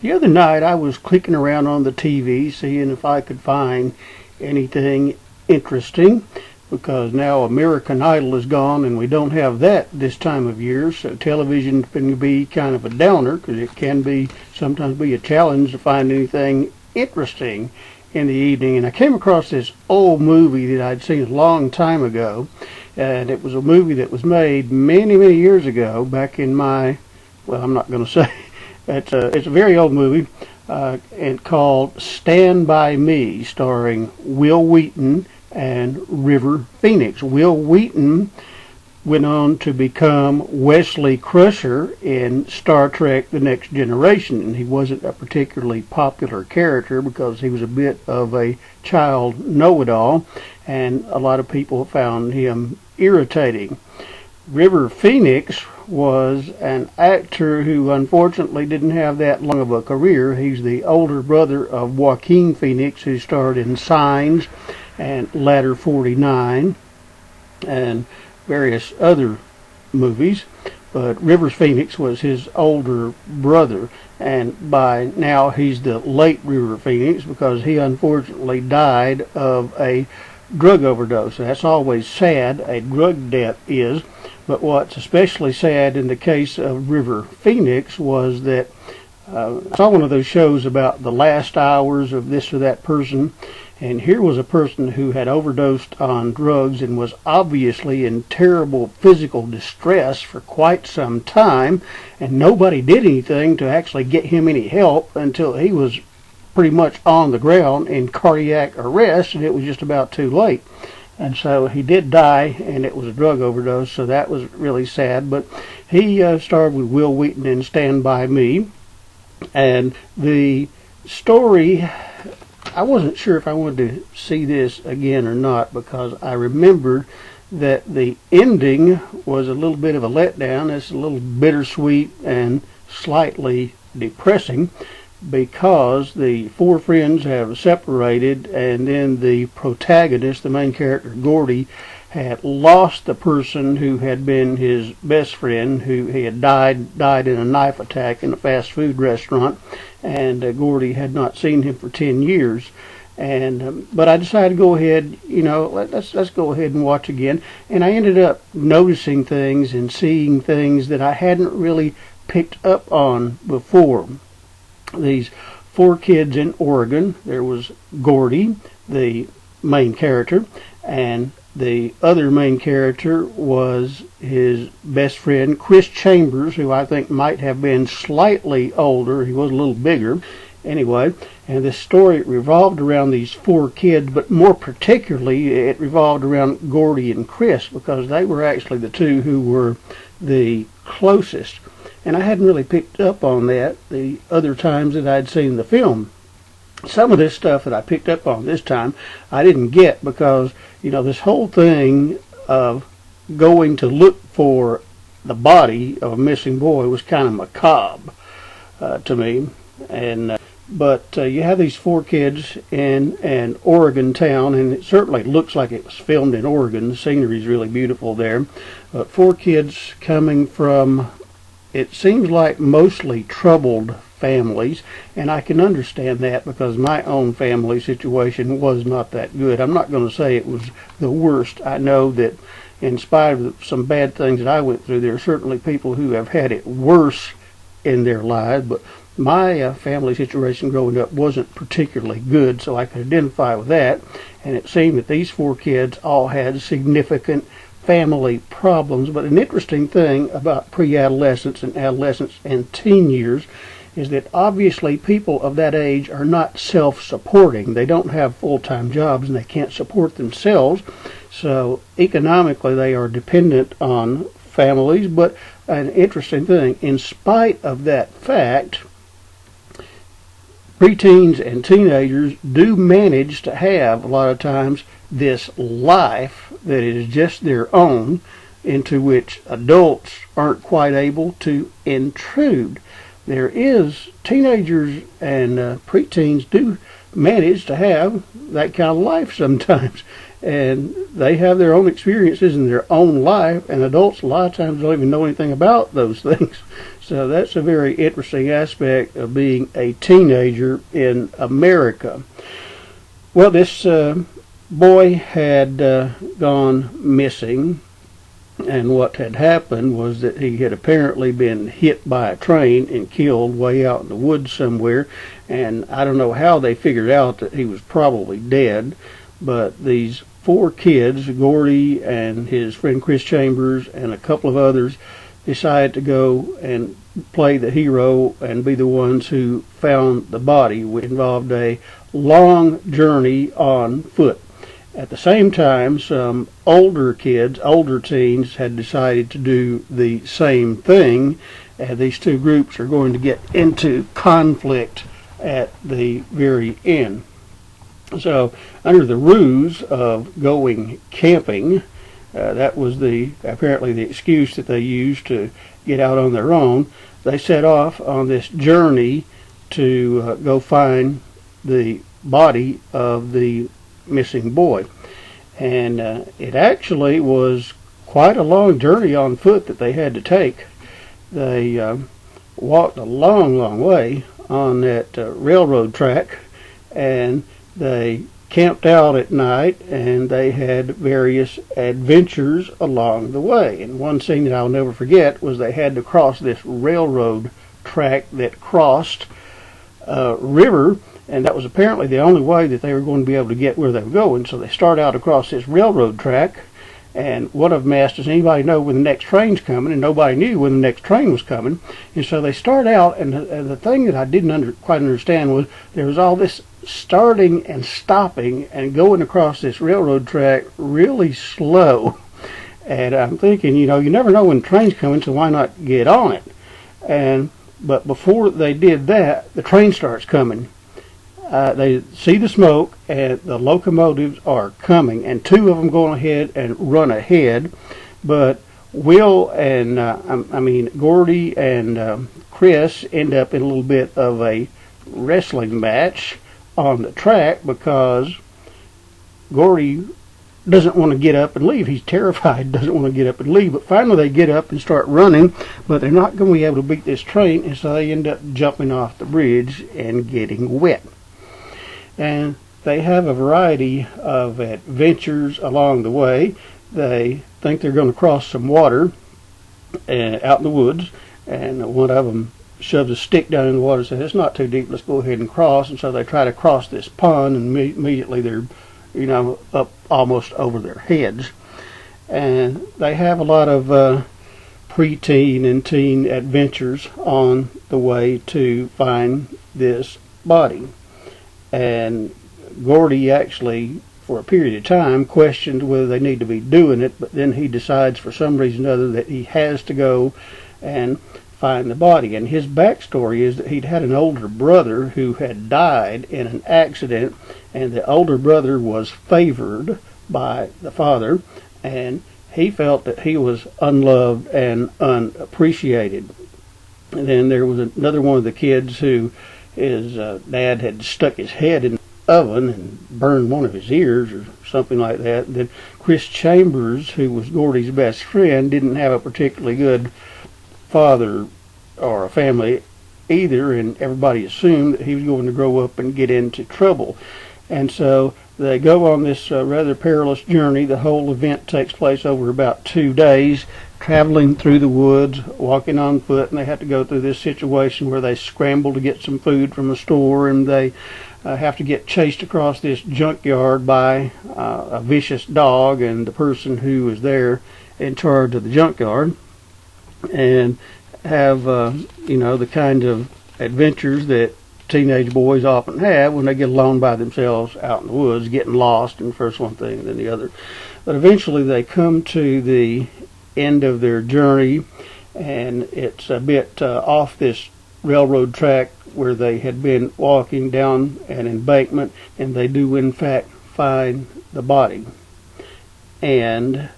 The other night I was clicking around on the TV seeing if I could find anything interesting, because now American Idol is gone and we don't have that this time of year, so television can be kind of a downer because it can be sometimes be a challenge to find anything interesting in the evening. And I came across this old movie that I'd seen a long time ago, and it was a movie that was made many years ago, back in my, well, I'm not going to say. It's a very old movie, and called Stand By Me, starring Wil Wheaton and River Phoenix. Wil Wheaton went on to become Wesley Crusher in Star Trek The Next Generation, and he wasn't a particularly popular character because he was a bit of a child know-it-all, and a lot of people found him irritating. River Phoenix was an actor who unfortunately didn't have that long of a career. He's the older brother of Joaquin Phoenix, who starred in Signs and Ladder 49 and various other movies. But River Phoenix was his older brother, and by now he's the late River Phoenix because he unfortunately died of a drug overdose. That's always sad, a drug death is, but what's especially sad in the case of River Phoenix was that I saw one of those shows about the last hours of this or that person, and here was a person who had overdosed on drugs and was obviously in terrible physical distress for quite some time, and nobody did anything to actually get him any help until he was pretty much on the ground in cardiac arrest, and it was just about too late. And so he did die, and it was a drug overdose, so that was really sad. But he starred with Wil Wheaton in Stand By Me, and the story, I wasn't sure if I wanted to see this again or not, because I remembered that the ending was a little bit of a letdown. It's a little bittersweet and slightly depressing, because the four friends have separated, and then the protagonist, the main character Gordy, had lost the person who had been his best friend, who he had died in a knife attack in a fast food restaurant, and Gordy had not seen him for 10 years. And but I decided to go ahead, let's go ahead and watch again. And I ended up noticing things and seeing things that I hadn't really picked up on before. These four kids in Oregon. There was Gordy, the main character, and the other main character was his best friend, Chris Chambers, who I think might have been slightly older. He was a little bigger. Anyway, and this story revolved around these four kids, but more particularly it revolved around Gordy and Chris, because they were actually the two who were the closest. And I hadn't really picked up on that the other times that I'd seen the film. Some of this stuff that I picked up on this time I didn't get, because this whole thing of going to look for the body of a missing boy was kind of macabre to me. And but you have these four kids in an Oregon town, and it certainly looks like it was filmed in Oregon. The scenery is really beautiful there. But four kids coming from, it seems like, mostly troubled families, and I can understand that because my own family situation was not that good. I'm not going to say it was the worst. I know that in spite of some bad things that I went through, there are certainly people who have had it worse in their lives, but my family situation growing up wasn't particularly good, so I could identify with that. And it seemed that these four kids all had significant family problems. But an interesting thing about pre-adolescence and adolescence and teen years is that obviously people of that age are not self-supporting. They don't have full-time jobs and they can't support themselves. So economically they are dependent on families. But an interesting thing, in spite of that fact, preteens and teenagers do manage to have a lot of times this life that is just their own, into which adults aren't quite able to intrude. There is, teenagers and preteens do manage to have that kind of life sometimes, and they have their own experiences in their own life, and adults a lot of times don't even know anything about those things. So that's a very interesting aspect of being a teenager in America. Well, this boy had gone missing, and what had happened was that he had apparently been hit by a train and killed way out in the woods somewhere, and I don't know how they figured out that he was probably dead, but these 4 kids, Gordy and his friend Chris Chambers and a couple of others, decided to go and play the hero and be the ones who found the body, which involved a long journey on foot. At the same time, some older kids, older teens, had decided to do the same thing, and these 2 groups are going to get into conflict at the very end. So, under the ruse of going camping, that was apparently the excuse that they used to get out on their own, they set off on this journey to go find the body of the missing boy. And it actually was quite a long journey on foot that they had to take. They walked a long, long way on that railroad track, and they camped out at night, and they had various adventures along the way. And one scene that I'll never forget was they had to cross this railroad track that crossed a river, and that was apparently the only way that they were going to be able to get where they were going. So they start out across this railroad track, and one of them asked, does anybody know when the next train's coming? And nobody knew when the next train was coming. And so they start out, and the thing that I didn't quite understand was there was all this starting and stopping and going across this railroad track really slow. And I'm thinking, you never know when the train's coming, so why not get on it? But before they did that, the train starts coming. They see the smoke, and the locomotives are coming, and 2 of them go ahead and run ahead. But Will and Gordy and Chris end up in a little bit of a wrestling match on the track because Gordy doesn't want to get up and leave. He's terrified, doesn't want to get up and leave. But finally they get up and start running, but they're not going to be able to beat this train, and so they end up jumping off the bridge and getting wet. And they have a variety of adventures along the way. They think they're going to cross some water out in the woods, and one of them shoves a stick down in the water and says, it's not too deep, let's go ahead and cross. And so they try to cross this pond, and immediately they're up almost over their heads. And they have a lot of preteen and teen adventures on the way to find this body. And Gordy actually, for a period of time, questioned whether they need to be doing it, but then he decides for some reason or other that he has to go and find the body. And his backstory is that he'd had an older brother who had died in an accident, and the older brother was favored by the father, and he felt that he was unloved and unappreciated. And then there was another one of the kids who his dad had stuck his head in the oven and burned one of his ears or something like that. And then Chris Chambers, who was Gordy's best friend, didn't have a particularly good father or a family either, and everybody assumed that he was going to grow up and get into trouble. And so they go on this rather perilous journey. The whole event takes place over about 2 days, traveling through the woods, walking on foot, and they have to go through this situation where they scramble to get some food from the store, and they have to get chased across this junkyard by a vicious dog and the person who is there in charge of the junkyard, and have the kind of adventures that teenage boys often have when they get alone by themselves out in the woods, getting lost, and first one thing and then the other. But eventually they come to the end of their journey, and it's a bit off this railroad track where they had been walking down an embankment, and they do in fact find the body. And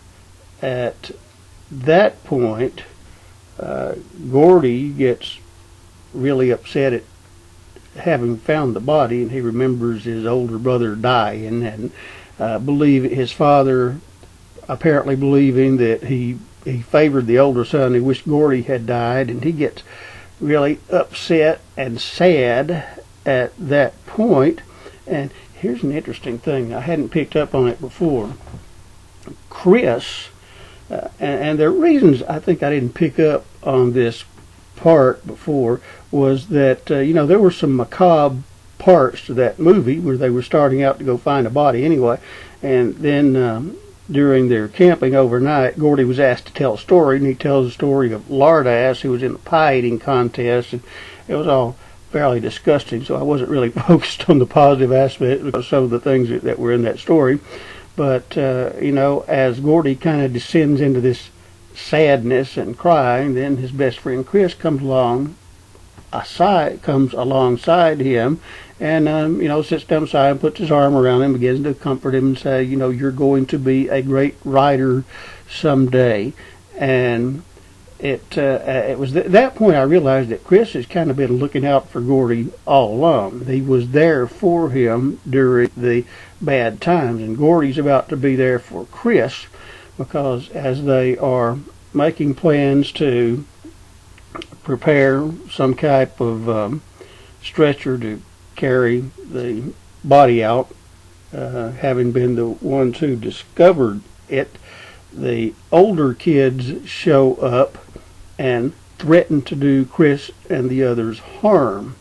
at that point, Gordy gets really upset at having found the body, and he remembers his older brother dying, and believe his father apparently believing that he favored the older son. He wished Gordy had died, and he gets really upset and sad at that point. And here's an interesting thing. I hadn't picked up on it before. Chris, and there are reasons I think I didn't pick up on this part before, was that, there were some macabre parts to that movie where they were starting out to go find a body anyway. And then during their camping overnight, Gordy was asked to tell a story, and he tells the story of Lardass, who was in a pie eating contest, and it was all fairly disgusting, so I wasn't really focused on the positive aspect of some of the things that were in that story. But, as Gordy kind of descends into this sadness and crying, then his best friend Chris comes alongside him and, sits down beside him, puts his arm around him, begins to comfort him and say, you're going to be a great writer someday. And it was at that point I realized that Chris has kind of been looking out for Gordy all along. He was there for him during the bad times, and Gordy's about to be there for Chris, because as they are making plans to prepare some type of stretcher to carry the body out, having been the ones who discovered it, the older kids show up and threaten to do Chris and the others harm.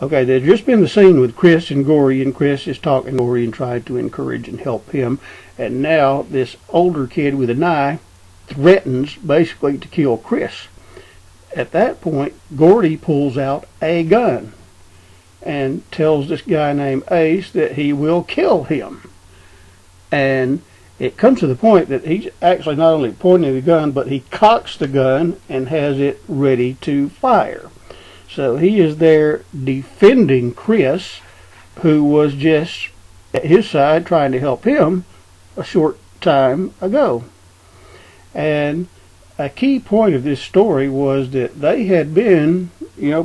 Okay, there's just been the scene with Chris and Gordy, and Chris is talking to Gordy and trying to encourage and help him. And now this older kid with a knife threatens basically to kill Chris. At that point, Gordy pulls out a gun and tells this guy named Ace that he will kill him. And it comes to the point that he's actually not only pointing the gun, but he cocks the gun and has it ready to fire. So he is there defending Chris, who was just at his side trying to help him a short time ago. And a key point of this story was that they had been,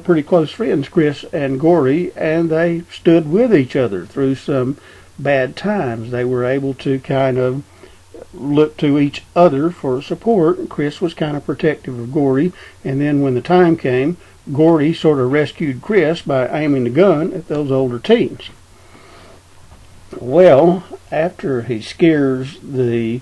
pretty close friends, Chris and Gordy, and they stood with each other through some bad times. They were able to kind of look to each other for support. Chris was kind of protective of Gordy, and then when the time came, Gordy sort of rescued Chris by aiming the gun at those older teens. Well, after he scares the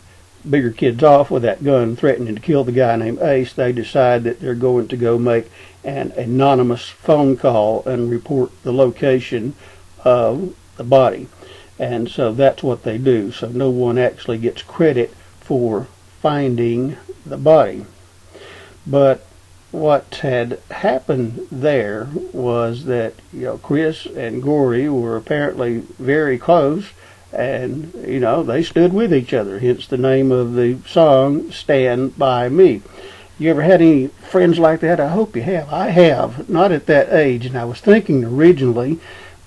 bigger kids off with that gun, threatening to kill the guy named Ace, they decide that they're going to go make an anonymous phone call and report the location of the body. And so that's what they do. So no one actually gets credit for finding the body. But what had happened there was that, Chris and Gordy were apparently very close, and, they stood with each other, hence the name of the song, Stand By Me. You ever had any friends like that? I hope you have. I have, not at that age, and I was thinking originally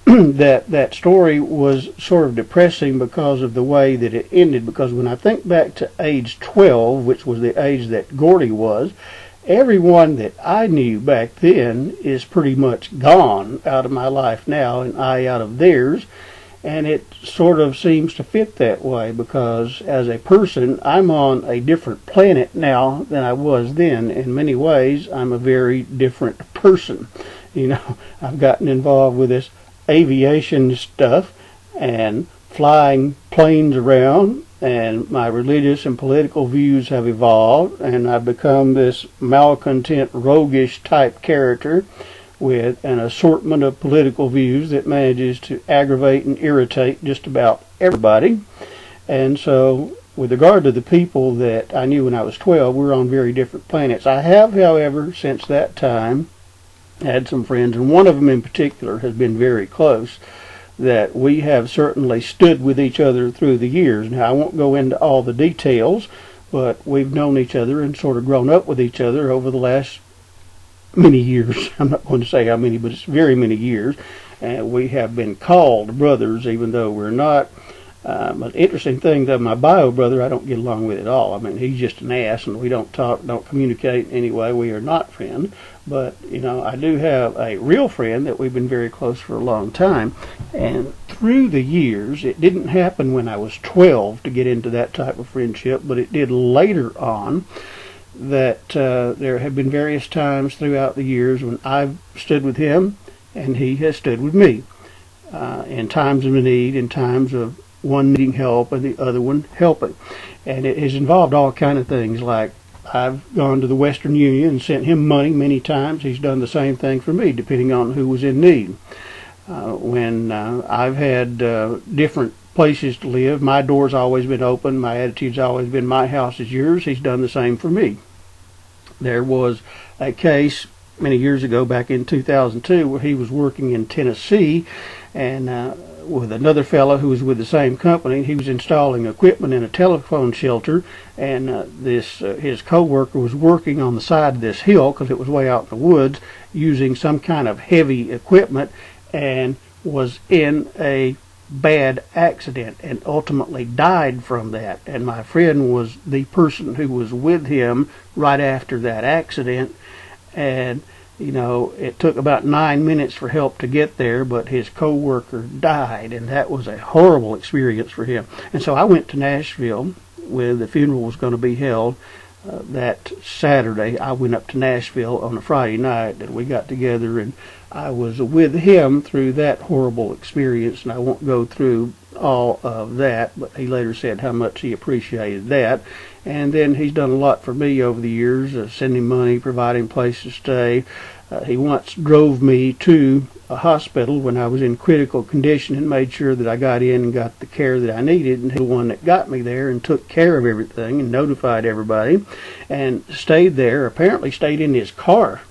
that story was sort of depressing because of the way that it ended, because when I think back to age 12, which was the age that Gordy was, everyone that I knew back then is pretty much gone out of my life now, and I out of theirs. And it sort of seems to fit that way, because as a person, I'm on a different planet now than I was then. In many ways, I'm a very different person. I've gotten involved with this aviation stuff and flying planes around, and my religious and political views have evolved, and I've become this malcontent, roguish type character with an assortment of political views that manages to aggravate and irritate just about everybody. And so, with regard to the people that I knew when I was 12, we're on very different planets. I have, however, since that time, had some friends, and one of them in particular has been very close, that we have certainly stood with each other through the years. Now, I won't go into all the details, but we've known each other and sort of grown up with each other over the last many years. I'm not going to say how many, but it's very many years. And we have been called brothers, even though we're not. But the interesting thing, though, my bio brother, I don't get along with at all. I mean, he's just an ass, and we don't talk, don't communicate in any way. We are not friends. But, you know, I do have a real friend that we've been very close for a long time. And through the years, it didn't happen when I was 12 to get into that type of friendship, but it did later on. That there have been various times throughout the years when I've stood with him and he has stood with me in times of need, in times of one needing help and the other one helping. And it has involved all kind of things, like I've gone to the Western Union and sent him money many times. He's done the same thing for me, depending on who was in need. When I've had different places to live, my door's always been open. My attitude's always been, my house is yours. He's done the same for me. There was a case many years ago, back in 2002, where he was working in Tennessee, and with another fellow who was with the same company. He was installing equipment in a telephone shelter, and his co-worker was working on the side of this hill, because it was way out in the woods, using some kind of heavy equipment, and was in a bad accident and ultimately died from that. And my friend was the person who was with him right after that accident, and you know, it took about 9 minutes for help to get there, but his co-worker died, and that was a horrible experience for him. And so I went to Nashville where the funeral was going to be held that Saturday. I went up to Nashville on a Friday night, and we got together, and I was with him through that horrible experience, and I won't go through all of that, but he later said how much he appreciated that. And then he's done a lot for me over the years, sending money, providing place to stay. He once drove me to a hospital when I was in critical condition and made sure that I got in and got the care that I needed, and he was the one that got me there and took care of everything and notified everybody, and stayed there, apparently stayed in his car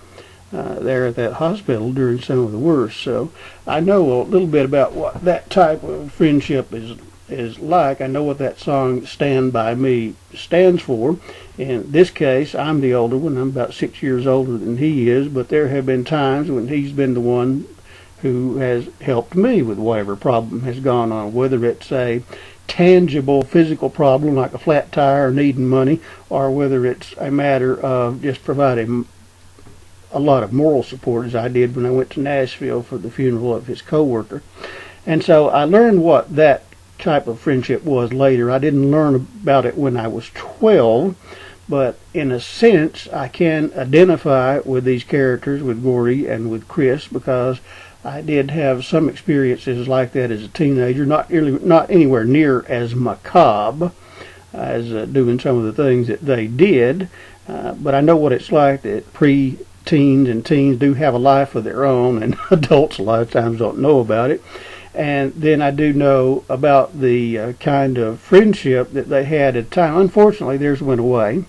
there at that hospital during some of the worst. So I know a little bit about what that type of friendship is like. I know what that song Stand By Me stands for. In this case, I'm the older one. I'm about 6 years older than he is, but there have been times when he's been the one who has helped me with whatever problem has gone on, whether it's a tangible physical problem like a flat tire or needing money, or whether it's a matter of just providing a lot of moral support, as I did when I went to Nashville for the funeral of his co-worker. And so I learned what that type of friendship was later. I didn't learn about it when I was 12, but in a sense I can identify with these characters, with Gordy and with Chris, because I did have some experiences like that as a teenager, not anywhere near as macabre as doing some of the things that they did, but I know what it's like that pre-teens and teens do have a life of their own, and adults a lot of times don't know about it. And then I do know about the kind of friendship that they had at the time. Unfortunately, theirs went away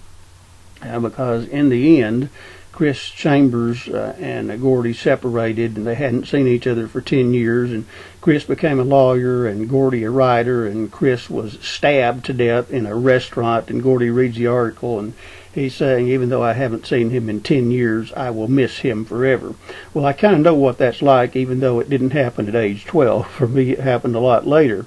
because in the end, Chris Chambers and Gordy separated, and they hadn't seen each other for 10 years. And Chris became a lawyer, and Gordy a writer, and Chris was stabbed to death in a restaurant. And Gordy reads the article, and he's saying, even though I haven't seen him in 10 years, I will miss him forever. Well, I kind of know what that's like, even though it didn't happen at age 12. For me, it happened a lot later.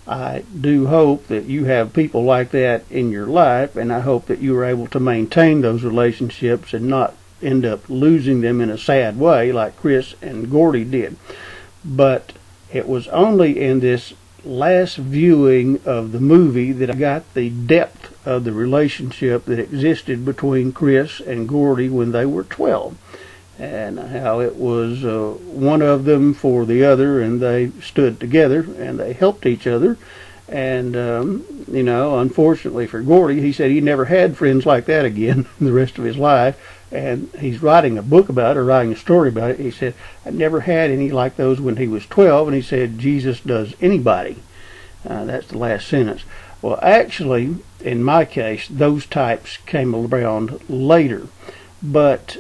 I do hope that you have people like that in your life, and I hope that you are able to maintain those relationships and not end up losing them in a sad way like Chris and Gordy did. But it was only in this last viewing of the movie that I got the depth of the relationship that existed between Chris and Gordy when they were 12, and how it was one of them for the other, and they stood together and they helped each other. And you know, unfortunately for Gordy, he said he never had friends like that again the rest of his life, and he's writing a book about it, or writing a story about it. He said, I never had any like those when he was 12, and he said, Jesus does anybody. That's the last sentence. Well, actually, in my case, those types came around later. But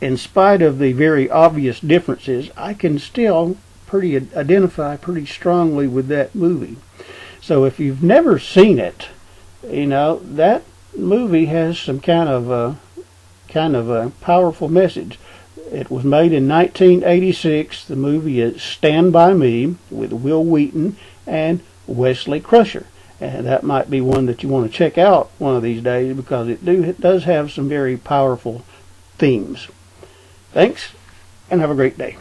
in spite of the very obvious differences, I can still identify pretty strongly with that movie. So if you've never seen it, you know, that movie has some kind of a powerful message. It was made in 1986. The movie is Stand By Me with Will Wheaton and Wesley Crusher. And that might be one that you want to check out one of these days, because it does have some very powerful themes. Thanks, and have a great day.